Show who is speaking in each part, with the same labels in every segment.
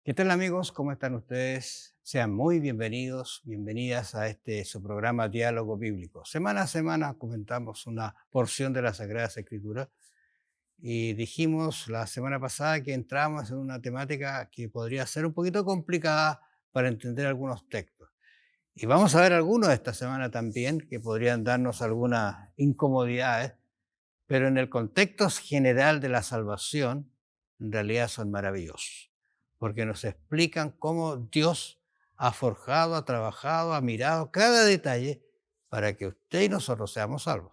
Speaker 1: ¿Qué tal amigos? ¿Cómo están ustedes? Sean muy bienvenidos, bienvenidas a su programa Diálogo Bíblico. Semana a semana comentamos una porción de las Sagradas Escrituras y dijimos la semana pasada que entramos en una temática que podría ser un poquito complicada para entender algunos textos. Y vamos a ver algunos esta semana también que podrían darnos algunas incomodidades, pero en el contexto general de la salvación, en realidad son maravillosos, porque nos explican cómo Dios ha forjado, ha trabajado, ha mirado cada detalle para que usted y nosotros seamos salvos.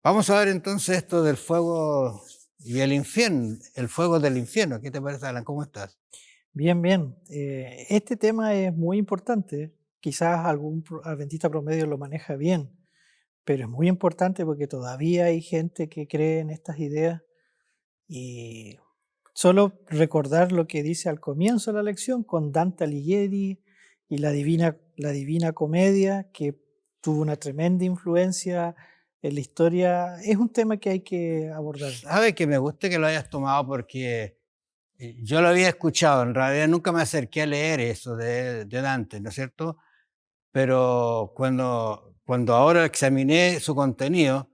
Speaker 1: Vamos a ver entonces esto del fuego y el infierno, el fuego del infierno. ¿Qué te parece, Alan? ¿Cómo estás?
Speaker 2: Bien, bien. Este tema es muy importante. Quizás algún adventista promedio lo maneja bien, pero es muy importante porque todavía hay gente que cree en estas ideas y solo recordar lo que dice al comienzo de la lección con Dante Alighieri y la Divina Comedia, que tuvo una tremenda influencia en la historia, es un tema que hay que abordar.
Speaker 1: Sabe que me gusta que lo hayas tomado porque yo lo había escuchado, en realidad nunca me acerqué a leer eso de Dante, ¿no es cierto? Pero cuando ahora examiné su contenido,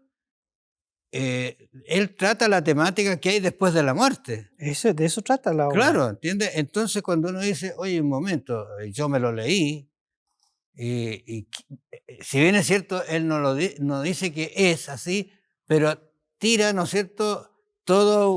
Speaker 1: él trata la temática que hay después de la muerte.
Speaker 2: De eso trata la obra.
Speaker 1: Claro, ¿entiendes? Entonces cuando uno dice, oye, un momento, yo me lo leí, si bien es cierto, él no dice que es así, pero tira, ¿no es cierto?, todo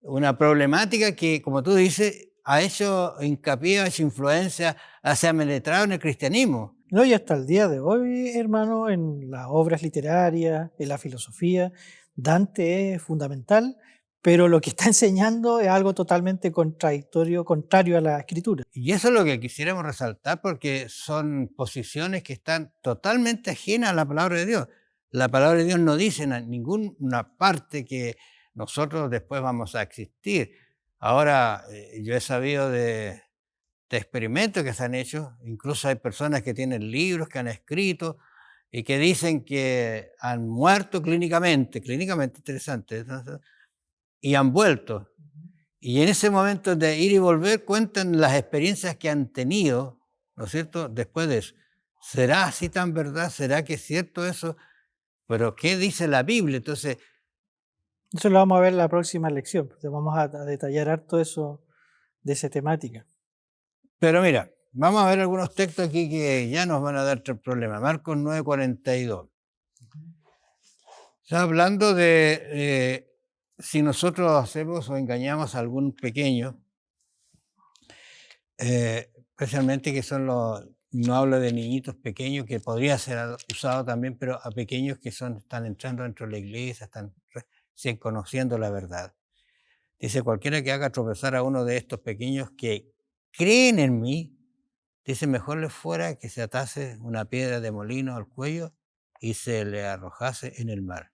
Speaker 1: una problemática que, como tú dices, ha hecho hincapié, ha hecho influencia, se ha penetrado en el cristianismo.
Speaker 2: No, y hasta el día de hoy, hermano, en las obras literarias, en la filosofía, Dante es fundamental, pero lo que está enseñando es algo totalmente contrario a la escritura.
Speaker 1: Y eso es lo que quisiéramos resaltar porque son posiciones que están totalmente ajenas a la palabra de Dios. La palabra de Dios no dice en ninguna parte que nosotros después vamos a existir. Ahora, yo he sabido de experimentos que se han hecho, incluso hay personas que tienen libros que han escrito y que dicen que han muerto clínicamente interesante, ¿no? Y han vuelto. Y en ese momento de ir y volver cuentan las experiencias que han tenido, ¿no es cierto?, después de eso. ¿Será así tan verdad? ¿Será que es cierto eso? Pero ¿qué dice la Biblia? Entonces,
Speaker 2: Eso lo vamos a ver en la próxima lección, porque vamos a detallar harto eso de esa temática.
Speaker 1: pero mira, vamos a ver algunos textos aquí que ya nos van a dar problemas. Marcos 9:42. Está hablando de si nosotros hacemos o engañamos a algún pequeño, especialmente que son no hablo de niñitos pequeños, que podría ser usado también, pero a pequeños que están entrando dentro de la iglesia, están recién conociendo la verdad. Dice, cualquiera que haga tropezar a uno de estos pequeños que creen en mí, dice, mejor le fuera que se atase una piedra de molino al cuello y se le arrojase en el mar.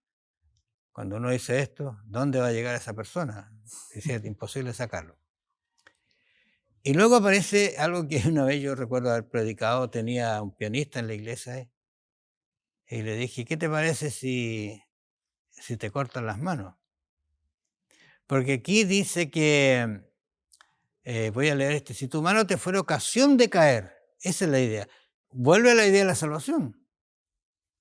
Speaker 1: Cuando uno dice esto, ¿dónde va a llegar esa persona? Dice, es imposible sacarlo. Y luego aparece algo que una vez yo recuerdo haber predicado, tenía un pianista en la iglesia y le dije, ¿qué te parece si te cortan las manos? Porque aquí dice que, voy a leer si tu mano te fuera ocasión de caer, esa es la idea. Vuelve a la idea de la salvación.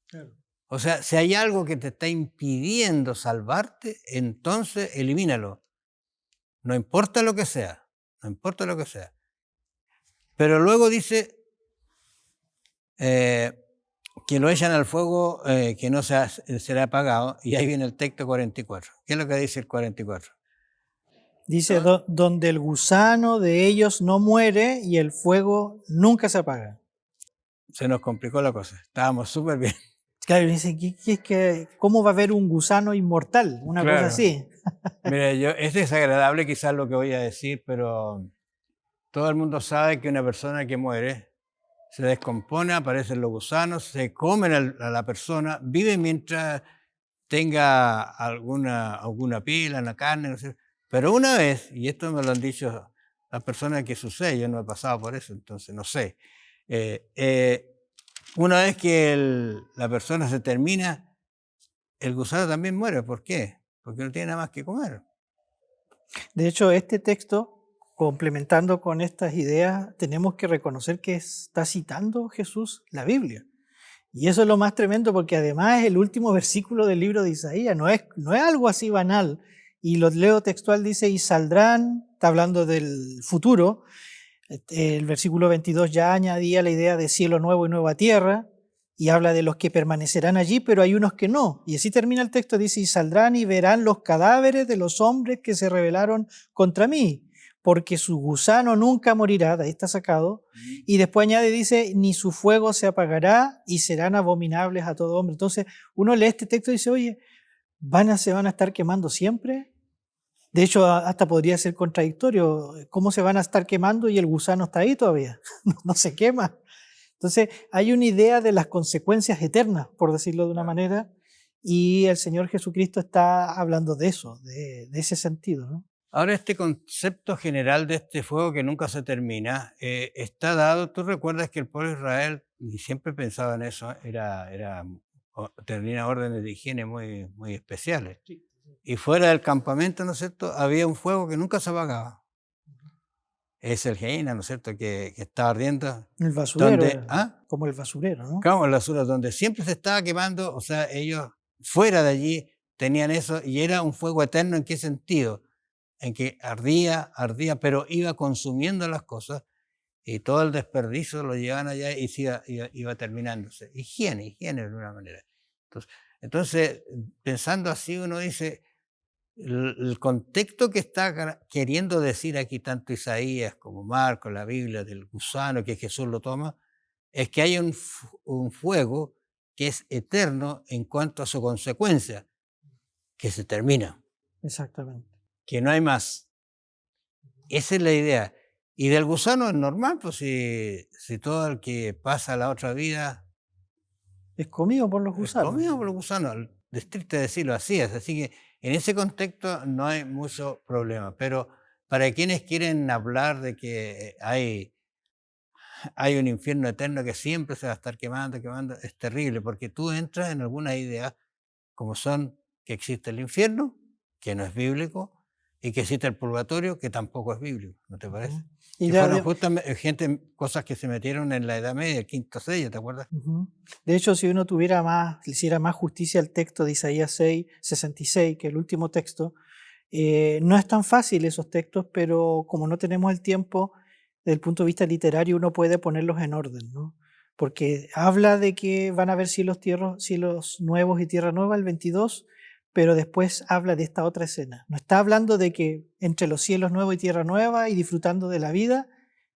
Speaker 2: Claro.
Speaker 1: O sea, si hay algo que te está impidiendo salvarte, entonces elimínalo. No importa lo que sea, no importa lo que sea. Pero luego dice que lo echan al fuego, que no será apagado, y ahí viene el texto 44. ¿Qué es lo que dice el 44?
Speaker 2: Dice, donde el gusano de ellos no muere y el fuego nunca se apaga.
Speaker 1: Se nos complicó la cosa, estábamos súper bien.
Speaker 2: Claro, y dicen, ¿cómo va a haber un gusano inmortal? Una cosa
Speaker 1: Claro.
Speaker 2: así.
Speaker 1: Mira, es desagradable quizás lo que voy a decir, pero todo el mundo sabe que una persona que muere se descompone, aparecen los gusanos, se comen a la persona, vive mientras tenga alguna pila en la carne, no sé. Pero una vez, y esto me lo han dicho las personas que sucede, yo no he pasado por eso, entonces no sé. eh, eh, una vez que la persona se termina, el gusano también muere. ¿Por qué? Porque no tiene nada más que comer.
Speaker 2: De hecho, este texto, complementando con estas ideas, tenemos que reconocer que está citando Jesús la Biblia. Y eso es lo más tremendo porque además es el último versículo del libro de Isaías, no es algo así banal. Y lo leo textual, dice, y saldrán, está hablando del futuro, el versículo 22 ya añadía la idea de cielo nuevo y nueva tierra, y habla de los que permanecerán allí, pero hay unos que no. Y así termina el texto, dice, y saldrán y verán los cadáveres de los hombres que se rebelaron contra mí, porque su gusano nunca morirá, de ahí está sacado. Y después añade, dice, ni su fuego se apagará y serán abominables a todo hombre. Entonces uno lee este texto y dice, oye, ¿se van a estar quemando siempre? De hecho, hasta podría ser contradictorio. ¿Cómo se van a estar quemando y el gusano está ahí todavía? No se quema. Entonces, hay una idea de las consecuencias eternas, por decirlo de una manera, y el Señor Jesucristo está hablando de eso, de ese sentido, ¿no?
Speaker 1: Ahora, este concepto general de este fuego que nunca se termina, está dado. Tú recuerdas que el pueblo de Israel, y siempre pensaba en eso, tenía órdenes de higiene muy, muy especiales.
Speaker 2: Sí.
Speaker 1: Y fuera del campamento, ¿no es cierto?, había un fuego que nunca se apagaba. Es el Gehenna, ¿no es cierto?, que estaba ardiendo.
Speaker 2: El basurero,
Speaker 1: ¿Ah?
Speaker 2: como el basurero, ¿no?
Speaker 1: Claro, en las zonas donde siempre se estaba quemando, o sea, ellos fuera de allí tenían eso, y era un fuego eterno. ¿En qué sentido? En que ardía, ardía, pero iba consumiendo las cosas, y todo el desperdicio lo llevaban allá y iba terminándose. Higiene de alguna manera. Entonces, pensando así, uno dice, el contexto que está queriendo decir aquí tanto Isaías como Marcos, la Biblia, del gusano que Jesús lo toma, es que hay un fuego que es eterno en cuanto a su consecuencia, que se termina,
Speaker 2: Exactamente.
Speaker 1: que no hay más. Esa es la idea. Y del gusano es normal, pues si todo el que pasa a la otra vida
Speaker 2: Es comido por los
Speaker 1: es
Speaker 2: gusanos.
Speaker 1: comido por los gusanos, de estricto decirlo así es. Así que en ese contexto no hay mucho problema. Pero para quienes quieren hablar de que hay un infierno eterno que siempre se va a estar quemando, quemando, es terrible, porque tú entras en algunas ideas como son que existe el infierno, que no es bíblico, y que existe el purgatorio, que tampoco es bíblico, ¿no te parece?
Speaker 2: Ujú. Y
Speaker 1: Que
Speaker 2: de,
Speaker 1: fueron
Speaker 2: de-
Speaker 1: justamente cosas que se metieron en la Edad Media, el quinto sello, ¿te acuerdas?
Speaker 2: ujú. De hecho, si uno le hiciera más justicia al texto de Isaías 6:66, que es el último texto, no es tan fácil esos textos, pero como no tenemos el tiempo, desde el punto de vista literario, uno puede ponerlos en orden, ¿no? Porque habla de que van a haber cielos nuevos y tierra nueva, el 22, pero después habla de esta otra escena. No está hablando de que entre los cielos nuevos y tierra nueva y disfrutando de la vida,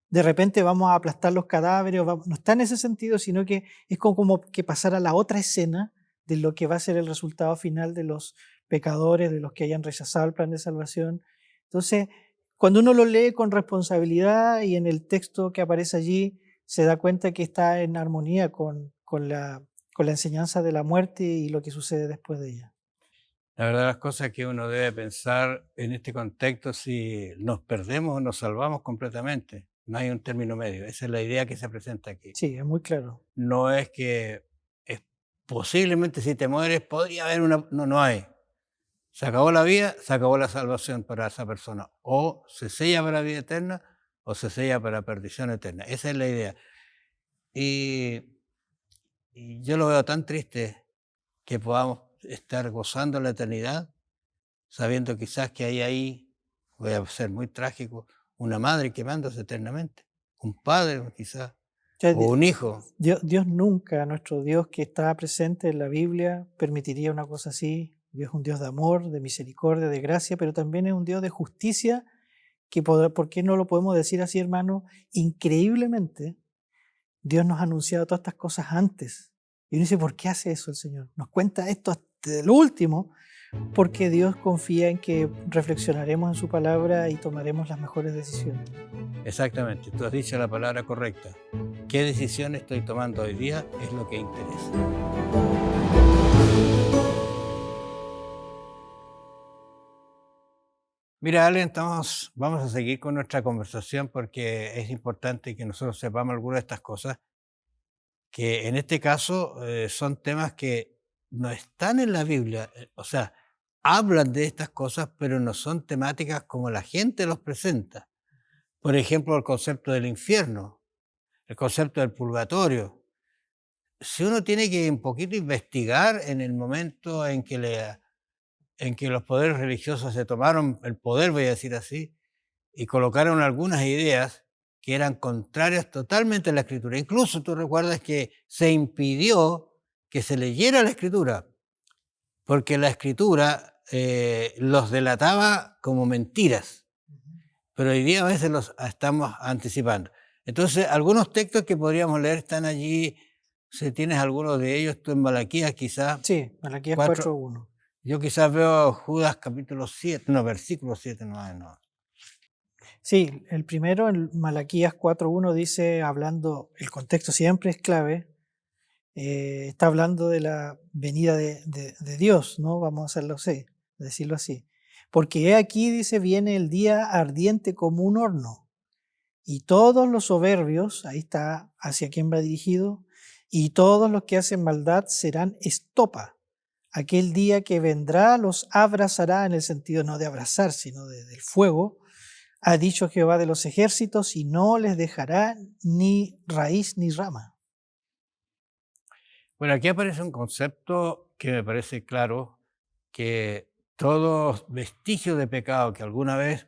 Speaker 2: de repente vamos a aplastar los cadáveres, no está en ese sentido, sino que es como que pasar a la otra escena de lo que va a ser el resultado final de los pecadores, de los que hayan rechazado el plan de salvación. Entonces, cuando uno lo lee con responsabilidad y en el texto que aparece allí, se da cuenta que está en armonía con la enseñanza de la muerte y lo que sucede después de ella.
Speaker 1: La verdad, las cosas que uno debe pensar en este contexto, si nos perdemos o nos salvamos completamente. No hay un término medio. Esa es la idea que se presenta aquí.
Speaker 2: Sí, es muy claro.
Speaker 1: No es que posiblemente si te mueres podría haber una. No, no hay. Se acabó la vida, se acabó la salvación para esa persona. O se sella para la vida eterna o se sella para perdición eterna. Esa es la idea. Y, y yo lo veo tan triste que podamos estar gozando la eternidad sabiendo quizás que hay ahí, voy a ser muy trágico, una madre quemándose eternamente, un padre quizás,
Speaker 2: O sea,
Speaker 1: o un hijo.
Speaker 2: Dios nunca, nuestro Dios que está presente en la Biblia, permitiría una cosa así. Dios es un Dios de amor, de misericordia, de gracia, pero también es un Dios de justicia que, ¿por qué no lo podemos decir así, hermano? Increíblemente, Dios nos ha anunciado todas estas cosas antes Y uno dice, ¿por qué hace eso el Señor? Nos cuenta esto hasta lo último, porque Dios confía en que reflexionaremos en su palabra y tomaremos las mejores decisiones.
Speaker 1: Exactamente, tú has dicho la palabra correcta. ¿Qué decisión estoy tomando hoy día? Es lo que interesa. Mira, Allen, vamos a seguir con nuestra conversación porque es importante que nosotros sepamos algunas de estas cosas, que en este caso son temas que no están en la Biblia, o sea, hablan de estas cosas, pero no son temáticas como la gente los presenta. Por ejemplo, el concepto del infierno, el concepto del purgatorio. Si uno tiene que un poquito investigar en el momento en que los poderes religiosos se tomaron el poder, voy a decir así, y colocaron algunas ideas que eran contrarias totalmente a la Escritura. Incluso tú recuerdas que se impidió que se leyera la Escritura, porque la Escritura los delataba como mentiras, pero hoy día a veces los estamos anticipando. Entonces, algunos textos que podríamos leer están allí. Si tienes alguno de ellos, tú en Malaquías quizás.
Speaker 2: Sí, Malaquías
Speaker 1: 4.
Speaker 2: 4:1.
Speaker 1: Yo quizás veo Judas capítulo 7, no, versículo 7, no.
Speaker 2: Sí, el primero, en Malaquías 4:1, dice, hablando, el contexto siempre es clave, está hablando de la venida de Dios, ¿no? Vamos a hacerlo así, decirlo así. Porque he aquí, dice, viene el día ardiente como un horno, y todos los soberbios, ahí está hacia quién va dirigido, y todos los que hacen maldad serán estopa. Aquel día que vendrá los abrazará, en el sentido no de abrazar, sino del fuego, ha dicho Jehová de los ejércitos, y no les dejará ni raíz ni rama.
Speaker 1: Bueno, aquí aparece un concepto que me parece claro, que todo vestigio de pecado que alguna vez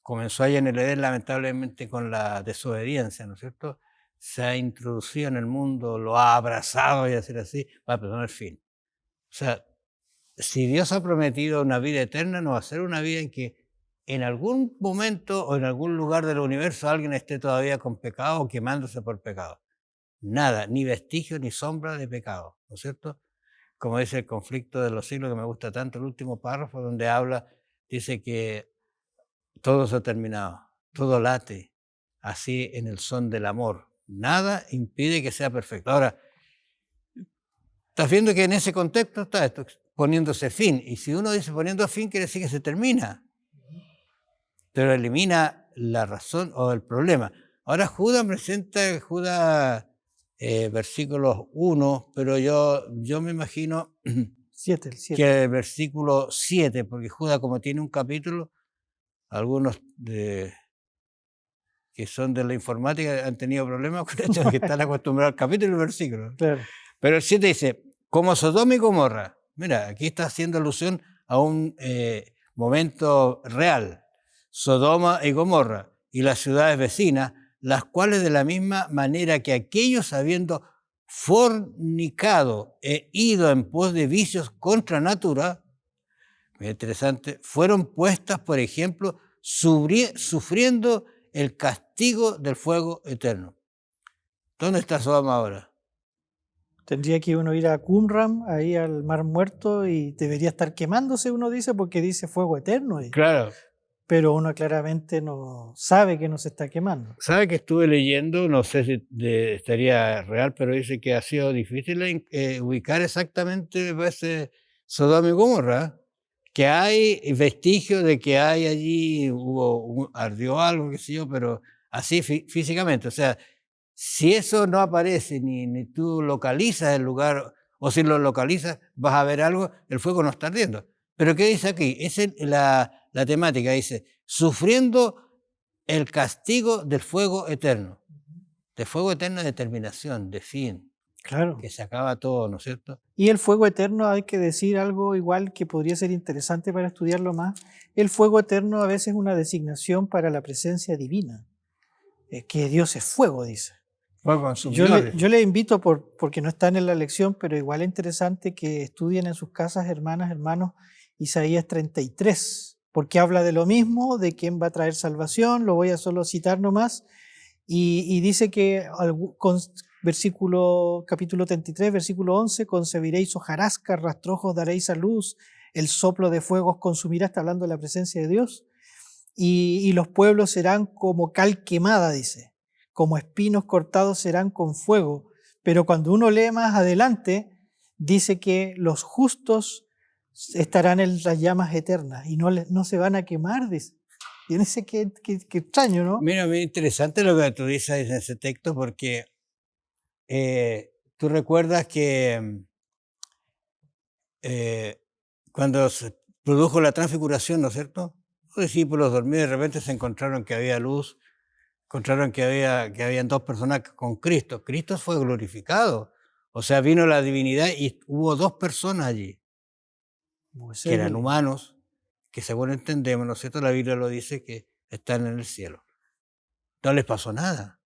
Speaker 1: comenzó allá en el Edén, lamentablemente con la desobediencia, ¿no es cierto?, se ha introducido en el mundo, lo ha abrazado, y decir así, va a tener fin. O sea, si Dios ha prometido una vida eterna, no va a ser una vida en que en algún momento o en algún lugar del universo alguien esté todavía con pecado o quemándose por pecado. Nada, ni vestigio ni sombra de pecado, ¿no es cierto? Como dice el conflicto de los siglos, que me gusta tanto, el último párrafo donde habla, dice que todo se ha terminado, todo late, así en el son del amor. Nada impide que sea perfecto. Ahora, estás viendo que en ese contexto está esto, poniéndose fin. Y si uno dice poniendo fin, quiere decir que se termina, pero elimina la razón o el problema. Ahora Judas presenta, versículos 1, pero yo me imagino
Speaker 2: 7, el 7.
Speaker 1: que el versículo 7, porque Judas, como tiene un capítulo, algunos que son de la informática han tenido problemas con esto, que están acostumbrados al capítulo y el versículo.
Speaker 2: Claro.
Speaker 1: Pero el 7 dice, como Sodoma y Gomorra. Mira, aquí está haciendo alusión a un momento real. Sodoma y Gomorra y las ciudades vecinas, las cuales de la misma manera que aquellos, habiendo fornicado e ido en pos de vicios contra natura, muy interesante, fueron puestas, por ejemplo, sufriendo el castigo del fuego eterno. ¿Dónde está Sodoma ahora?
Speaker 2: Tendría que uno ir a Qumran, ahí al Mar Muerto, y debería estar quemándose, uno dice, porque dice fuego eterno.
Speaker 1: Claro.
Speaker 2: Pero uno claramente no sabe que no se está quemando.
Speaker 1: ¿Sabe que estuve leyendo? No sé si estaría real, pero dice que ha sido difícil ubicar exactamente ese Sodoma y Gomorra, que hay vestigios de que hay allí, ardió algo, qué sé yo, pero así físicamente. O sea, si eso no aparece ni tú localizas el lugar, o si lo localizas vas a ver algo, el fuego no está ardiendo. Pero ¿qué dice aquí? Esa es la temática, dice, sufriendo el castigo del fuego eterno. De fuego eterno de terminación, de fin,
Speaker 2: Claro.
Speaker 1: que se acaba todo, ¿no es cierto?
Speaker 2: Y el fuego eterno, hay que decir algo igual que podría ser interesante para estudiarlo más. El fuego eterno a veces es una designación para la presencia divina, que Dios es fuego, dice.
Speaker 1: Fuego consumidor.
Speaker 2: Yo le invito, porque no están en la lección, pero igual es interesante que estudien en sus casas, hermanas, hermanos, Isaías 33, porque habla de lo mismo, de quién va a traer salvación. Lo voy a solo citar nomás, y dice que capítulo 33, versículo 11, concebiréis hojarascas, rastrojos daréis a luz, el soplo de fuego os consumirá, está hablando de la presencia de Dios, y los pueblos serán como cal quemada, dice, como espinos cortados serán con fuego. Pero cuando uno lee más adelante, dice que los justos estarán en las llamas eternas y no se van a quemar, dice. Y dice que extraño, ¿no?
Speaker 1: Mira, muy interesante lo que tú dices en ese texto, porque tú recuerdas que cuando se produjo la transfiguración, ¿no es cierto? Los discípulos dormidos de repente se encontraron que había luz, encontraron que habían dos personas con Cristo. Cristo fue glorificado. O sea, vino la divinidad y hubo dos personas allí, que eran humanos, que según entendemos, ¿no es cierto? La Biblia lo dice, que están en el cielo. No les pasó nada.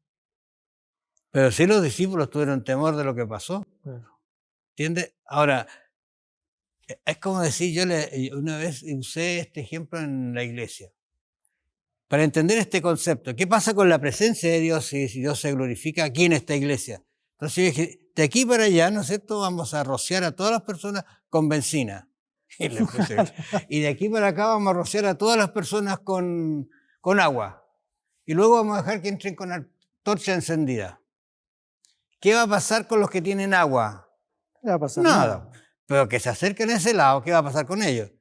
Speaker 1: Pero sí los discípulos tuvieron temor de lo que pasó.
Speaker 2: Claro.
Speaker 1: ¿Entiendes? Ahora, es como decir, yo una vez usé este ejemplo en la iglesia. Para entender este concepto, ¿qué pasa con la presencia de Dios si Dios se glorifica aquí en esta iglesia? Entonces yo dije, de aquí para allá, ¿no es cierto?, vamos a rociar a todas las personas con benzina. Y de aquí para acá vamos a rociar a todas las personas con agua. Y luego vamos a dejar que entren con la torcha encendida. ¿Qué va a pasar con los que tienen agua?
Speaker 2: No va a pasar
Speaker 1: Nada. Pero que se acerquen a ese lado, ¿qué va a pasar con ellos?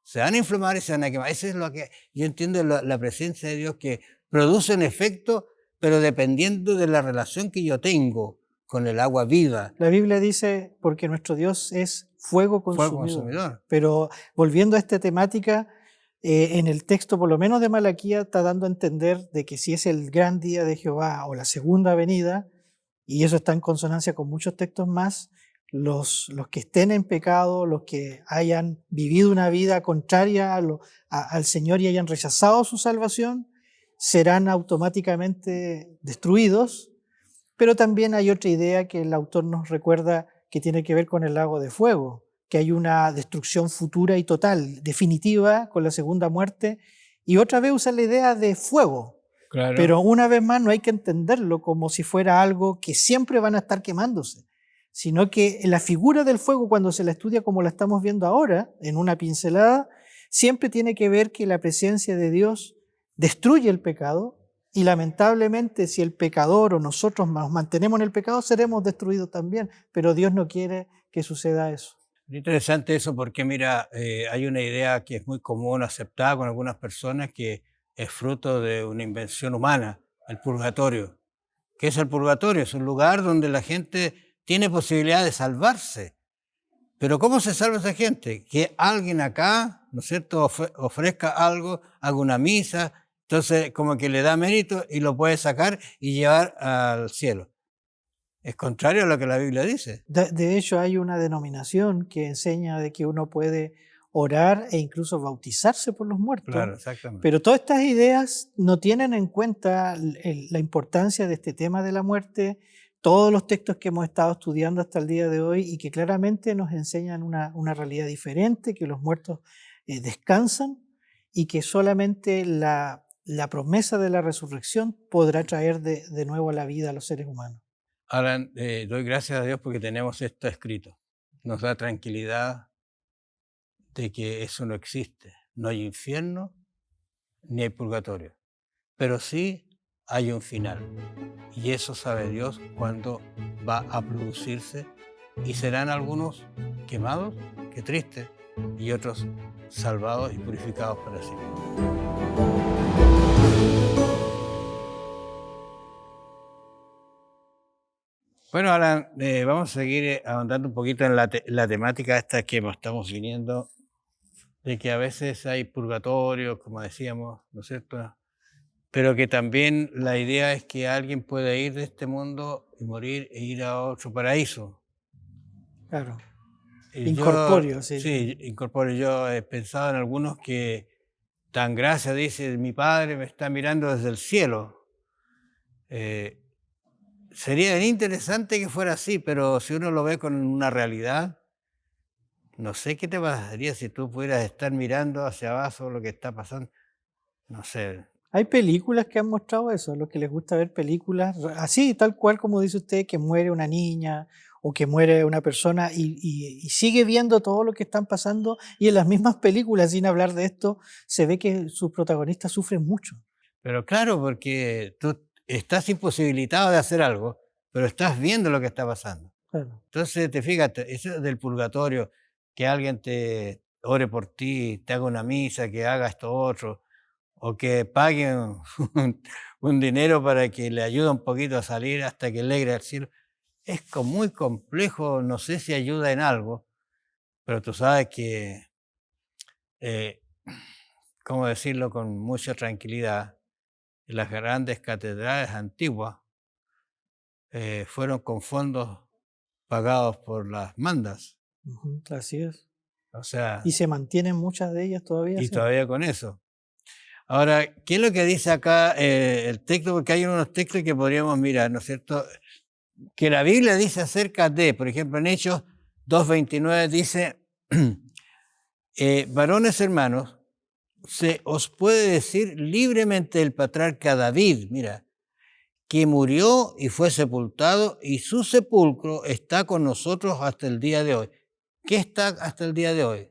Speaker 1: Se van a inflamar y se van a quemar. Eso es lo que yo entiendo, la presencia de Dios, que produce un efecto, pero dependiendo de la relación que yo tengo con el agua viva.
Speaker 2: La Biblia dice, porque nuestro Dios es fuego consumidor. Pero volviendo a esta temática, en el texto, por lo menos de Malaquía, está dando a entender de que si es el gran día de Jehová o la segunda venida, y eso está en consonancia con muchos textos más, los que estén en pecado, los que hayan vivido una vida contraria al Señor y hayan rechazado su salvación, serán automáticamente destruidos. Pero también hay otra idea que el autor nos recuerda que tiene que ver con el lago de fuego, que hay una destrucción futura y total, definitiva, con la segunda muerte, y otra vez usa la idea de fuego. Claro. Pero una vez más no hay que entenderlo como si fuera algo que siempre van a estar quemándose, sino que la figura del fuego, cuando se la estudia como la estamos viendo ahora, en una pincelada, siempre tiene que ver que la presencia de Dios destruye el pecado, y lamentablemente si el pecador o nosotros nos mantenemos en el pecado, seremos destruidos también, pero Dios no quiere que suceda eso.
Speaker 1: Es interesante eso porque, mira, hay una idea que es muy común, aceptada con algunas personas, que es fruto de una invención humana, el purgatorio. ¿Qué es el purgatorio? Es un lugar donde la gente tiene posibilidad de salvarse. Pero ¿cómo se salva esa gente? Que alguien acá, ¿no es cierto?, ofrezca algo, haga una misa, entonces como que le da mérito y lo puede sacar y llevar al cielo. Es contrario a lo que la Biblia dice.
Speaker 2: De hecho, hay una denominación que enseña de que uno puede orar e incluso bautizarse por los muertos.
Speaker 1: Claro, exactamente.
Speaker 2: Pero todas estas ideas no tienen en cuenta la importancia de este tema de la muerte, todos los textos que hemos estado estudiando hasta el día de hoy y que claramente nos enseñan una realidad diferente, que los muertos descansan y que solamente la promesa de la resurrección podrá traer de nuevo a la vida a los seres humanos.
Speaker 1: Ahora, doy gracias a Dios porque tenemos esto escrito. Nos da tranquilidad de que eso no existe. No hay infierno ni hay purgatorio. Pero sí hay un final. Y eso sabe Dios cuándo va a producirse. Y serán algunos quemados, qué triste, y otros salvados y purificados para siempre. Bueno, Alan, vamos a seguir ahondando un poquito en la temática esta que estamos viniendo, de que a veces hay purgatorio, como decíamos, ¿no es cierto? Pero que también la idea es que alguien pueda ir de este mundo y morir e ir a otro paraíso.
Speaker 2: Claro. Incorpóreo,
Speaker 1: sí. Sí, incorpóreo. Yo he pensado en algunos que dan gracias, dice, mi padre me está mirando desde el cielo. Sería bien interesante que fuera así, pero si uno lo ve con una realidad, no sé qué te pasaría si tú pudieras estar mirando hacia abajo lo que está pasando. No sé,
Speaker 2: Hay películas que han mostrado eso, a los que les gusta ver películas así, tal cual como dice usted, que muere una niña o que muere una persona y sigue viendo todo lo que están pasando y en las mismas películas, sin hablar de esto, se ve que sus protagonistas sufren mucho.
Speaker 1: Pero claro, porque tú estás imposibilitado de hacer algo, pero estás viendo lo que está pasando.
Speaker 2: Claro.
Speaker 1: Entonces, te fíjate, eso del purgatorio, que alguien te ore por ti, te haga una misa, que haga esto otro, o que pague un dinero para que le ayude un poquito a salir hasta que alegre al cielo, es muy complejo, no sé si ayuda en algo, pero tú sabes que, eh, ¿cómo decirlo con mucha tranquilidad? Las grandes catedrales antiguas fueron con fondos pagados por las mandas,
Speaker 2: Ujú, así es.
Speaker 1: o sea,
Speaker 2: Y se mantienen muchas de ellas todavía
Speaker 1: y
Speaker 2: así.
Speaker 1: todavía con eso. Ahora, ¿qué es lo que dice acá el texto? Porque hay unos textos que podríamos mirar, ¿no es cierto? Que la Biblia dice acerca de, por ejemplo, en Hechos 2:29 dice, varones hermanos, se os puede decir libremente el patriarca David, mira, que murió y fue sepultado y su sepulcro está con nosotros hasta el día de hoy. ¿Qué está hasta el día de hoy?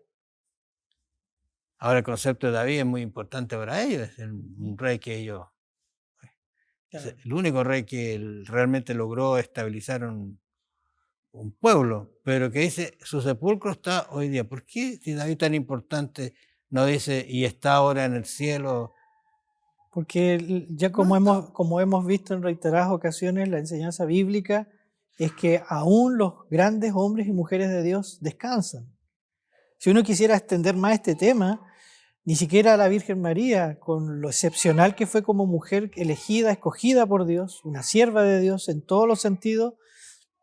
Speaker 1: Ahora el concepto de David es muy importante para ellos, es un rey que ellos, es
Speaker 2: Claro.
Speaker 1: el único rey que realmente logró estabilizar un pueblo, pero que dice, su sepulcro está hoy día. ¿Por qué si David tan importante no dice, y está ahora en el cielo?
Speaker 2: Porque ya
Speaker 1: No está.
Speaker 2: como hemos visto en reiteradas ocasiones, la enseñanza bíblica es que aún los grandes hombres y mujeres de Dios descansan. Si uno quisiera extender más este tema, ni siquiera la Virgen María, con lo excepcional que fue como mujer elegida, escogida por Dios, una sierva de Dios en todos los sentidos,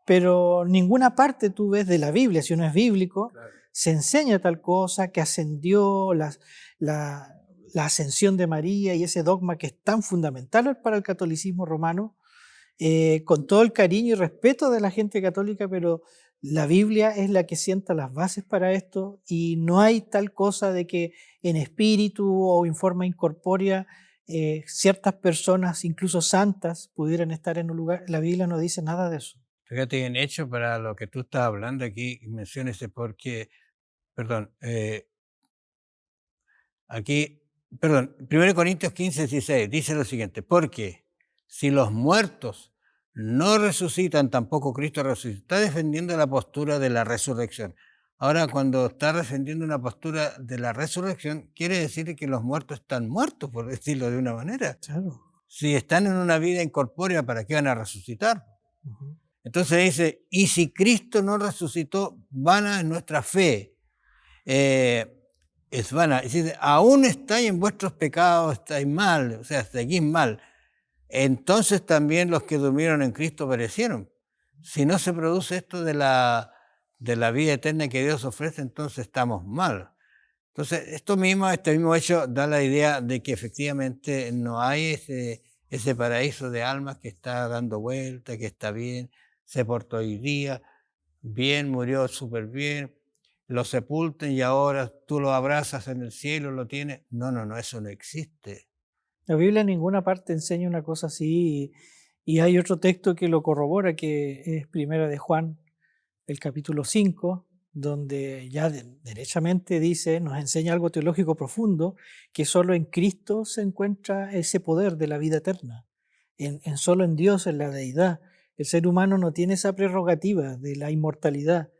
Speaker 2: pero ninguna parte tú ves de la Biblia, si uno es bíblico,
Speaker 1: Claro.
Speaker 2: se enseña tal cosa, que ascendió la ascensión de María y ese dogma que es tan fundamental para el catolicismo romano, con todo el cariño y respeto de la gente católica, pero la Biblia es la que sienta las bases para esto y no hay tal cosa de que en espíritu o en forma incorpórea ciertas personas, incluso santas, pudieran estar en un lugar. La Biblia no dice nada de eso.
Speaker 1: Fíjate, en hecho, para lo que tú estás hablando aquí, menciones porque, perdón, aquí, perdón, 1 Corintios 15:16 dice lo siguiente, porque si los muertos no resucitan, tampoco Cristo resucita. Está defendiendo la postura de la resurrección. Ahora, cuando está defendiendo una postura de la resurrección, quiere decir que los muertos están muertos, por decirlo de una manera.
Speaker 2: Claro.
Speaker 1: Si están en una vida incorpórea, ¿para qué van a resucitar?
Speaker 2: Ujú.
Speaker 1: Entonces dice, y si Cristo no resucitó, vana es nuestra fe. Es vana. Es decir, aún estáis en vuestros pecados, estáis mal, o sea, seguís mal. Entonces también los que durmieron en Cristo perecieron. Si no se produce esto de la vida eterna que Dios ofrece, entonces estamos mal. Entonces, este mismo hecho da la idea de que efectivamente no hay ese paraíso de almas que está dando vuelta, que está bien, se portó hoy día, bien, murió súper bien, lo sepulten y ahora tú lo abrazas en el cielo, lo tienes. No, no, no, eso no existe.
Speaker 2: La Biblia en ninguna parte enseña una cosa así y hay otro texto que lo corrobora, que es Primera de Juan, el capítulo 5, donde ya derechamente dice, nos enseña algo teológico profundo, que solo en Cristo se encuentra ese poder de la vida eterna, solo en Dios, en la deidad. El ser humano no tiene esa prerrogativa de la inmortalidad.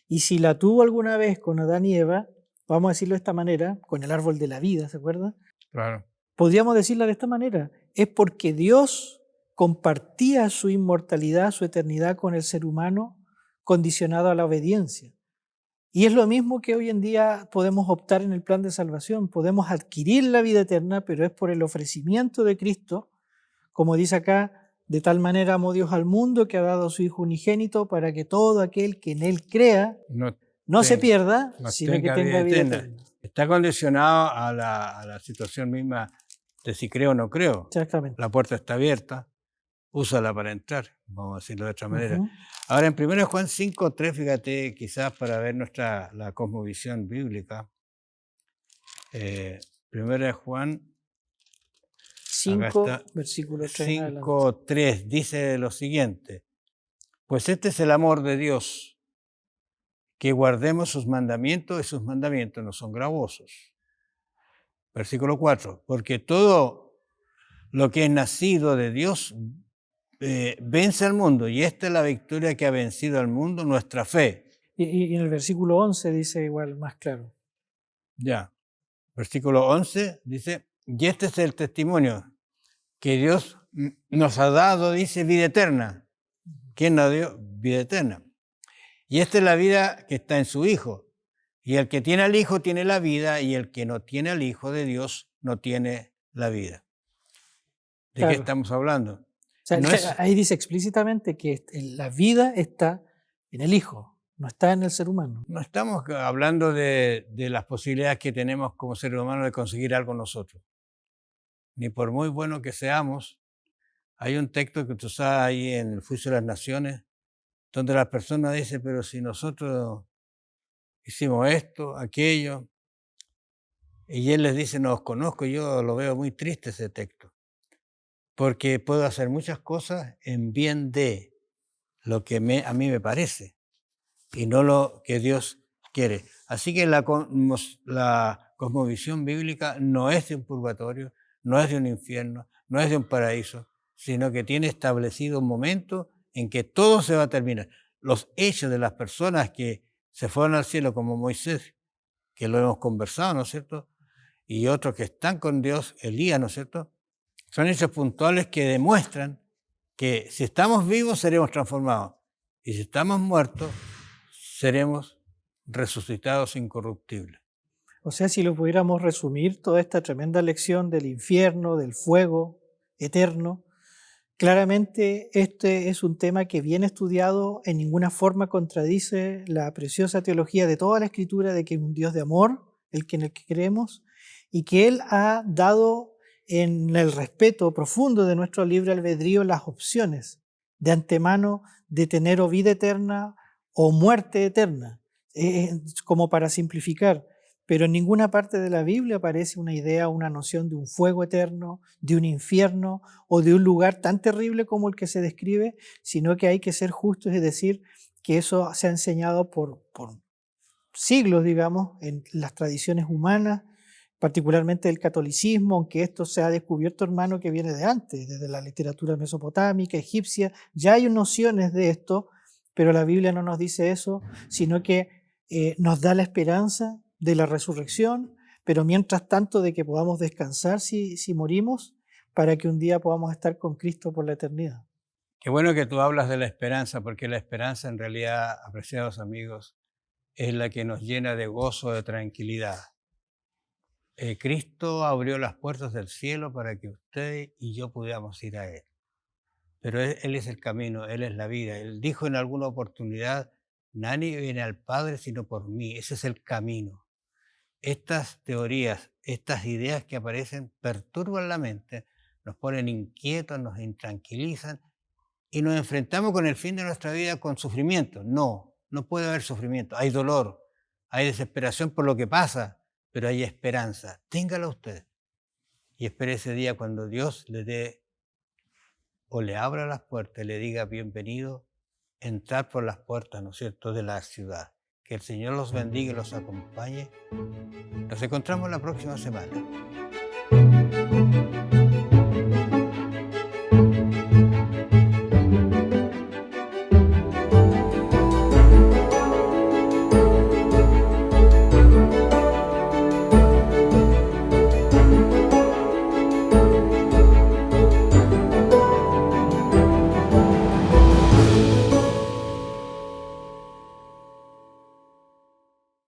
Speaker 2: Y si la tuvo alguna vez con Adán y Eva, vamos a decirlo de esta manera, con el árbol de la vida, ¿se acuerda?
Speaker 1: Claro.
Speaker 2: Podríamos decirla de esta manera, es porque Dios compartía su inmortalidad, su eternidad con el ser humano condicionado a la obediencia. Y es lo mismo que hoy en día podemos optar en el plan de salvación, podemos adquirir la vida eterna, pero es por el ofrecimiento de Cristo, como dice acá, de tal manera amó Dios al mundo que ha dado a su Hijo unigénito para que todo aquel que en Él crea
Speaker 1: No,
Speaker 2: no se pierda,
Speaker 1: no
Speaker 2: sino que
Speaker 1: tenga vida
Speaker 2: tenga vida
Speaker 1: eterna.
Speaker 2: eterna.
Speaker 1: Está condicionado a la situación misma de si creo o no creo.
Speaker 2: Exactamente.
Speaker 1: La puerta está abierta, úsala para entrar, vamos a decirlo de otra manera.
Speaker 2: Ujú.
Speaker 1: Ahora, en 1 Juan 5:3, fíjate, quizás para ver la cosmovisión bíblica, 1 Juan
Speaker 2: 5, versículo 3 en adelante.
Speaker 1: 5:3 dice lo siguiente: pues este es el amor de Dios, que guardemos sus mandamientos, y sus mandamientos no son gravosos. Versículo 4, porque todo lo que es nacido de Dios vence al mundo, y esta es la victoria que ha vencido al mundo, nuestra fe.
Speaker 2: Y en el versículo 11 dice igual, más claro.
Speaker 1: Ya, versículo 11 dice, y este es el testimonio que Dios nos ha dado, dice, vida eterna. ¿Quién nos dio? Vida eterna. Y esta es la vida que está en su Hijo. Y el que tiene al Hijo tiene la vida, y el que no tiene al Hijo de Dios no tiene la vida. ¿De
Speaker 2: Claro.
Speaker 1: qué estamos hablando?
Speaker 2: O sea, ahí dice explícitamente que la vida está en el Hijo, no está en el ser humano.
Speaker 1: No estamos hablando de las posibilidades que tenemos como seres humanos de conseguir algo nosotros. Ni por muy bueno que seamos. Hay un texto que tú sabes ahí en el Juicio de las Naciones, donde la persona dice, pero si nosotros hicimos esto, aquello, y él les dice, no os conozco. Yo lo veo muy triste ese texto, porque puedo hacer muchas cosas en bien de lo que a mí me parece, y no lo que Dios quiere. Así que la cosmovisión bíblica no es de un purgatorio, no es de un infierno, no es de un paraíso, sino que tiene establecido un momento en que todo se va a terminar. Los hechos de las personas que se fueron al cielo, como Moisés, que lo hemos conversado, ¿no es cierto?, y otros que están con Dios, Elías, ¿no es cierto?, son hechos puntuales que demuestran que si estamos vivos seremos transformados, y si estamos muertos seremos resucitados incorruptibles.
Speaker 2: O sea, si lo pudiéramos resumir, toda esta tremenda lección del infierno, del fuego eterno, claramente este es un tema que bien estudiado en ninguna forma contradice la preciosa teología de toda la Escritura de que es un Dios de amor, en el que creemos, y que Él ha dado en el respeto profundo de nuestro libre albedrío las opciones de antemano de tener o vida eterna o muerte eterna, como para simplificar. Pero en ninguna parte de la Biblia aparece una idea, una noción de un fuego eterno, de un infierno o de un lugar tan terrible como el que se describe, sino que hay que ser justos y decir que eso se ha enseñado por siglos, digamos, en las tradiciones humanas, particularmente el catolicismo, aunque esto se ha descubierto, hermano, que viene de antes, desde la literatura mesopotámica, egipcia, ya hay nociones de esto, pero la Biblia no nos dice eso, sino que nos da la esperanza de la resurrección, pero mientras tanto de que podamos descansar si morimos, para que un día podamos estar con Cristo por la eternidad.
Speaker 1: Qué bueno que tú hablas de la esperanza, porque la esperanza en realidad, apreciados amigos, es la que nos llena de gozo, de tranquilidad. Cristo abrió las puertas del cielo para que usted y yo pudiéramos ir a Él. Pero Él es el camino, Él es la vida. Él dijo en alguna oportunidad, nadie viene al Padre sino por mí. Ese es el camino. Estas teorías, estas ideas que aparecen perturban la mente, nos ponen inquietos, nos intranquilizan y nos enfrentamos con el fin de nuestra vida con sufrimiento. No, no puede haber sufrimiento. Hay dolor, hay desesperación por lo que pasa, pero hay esperanza. Téngala usted y espere ese día cuando Dios le dé o le abra las puertas y le diga bienvenido, entrar por las puertas, ¿no es cierto?, de la ciudad. Que el Señor los bendiga y los acompañe. Nos encontramos la próxima semana.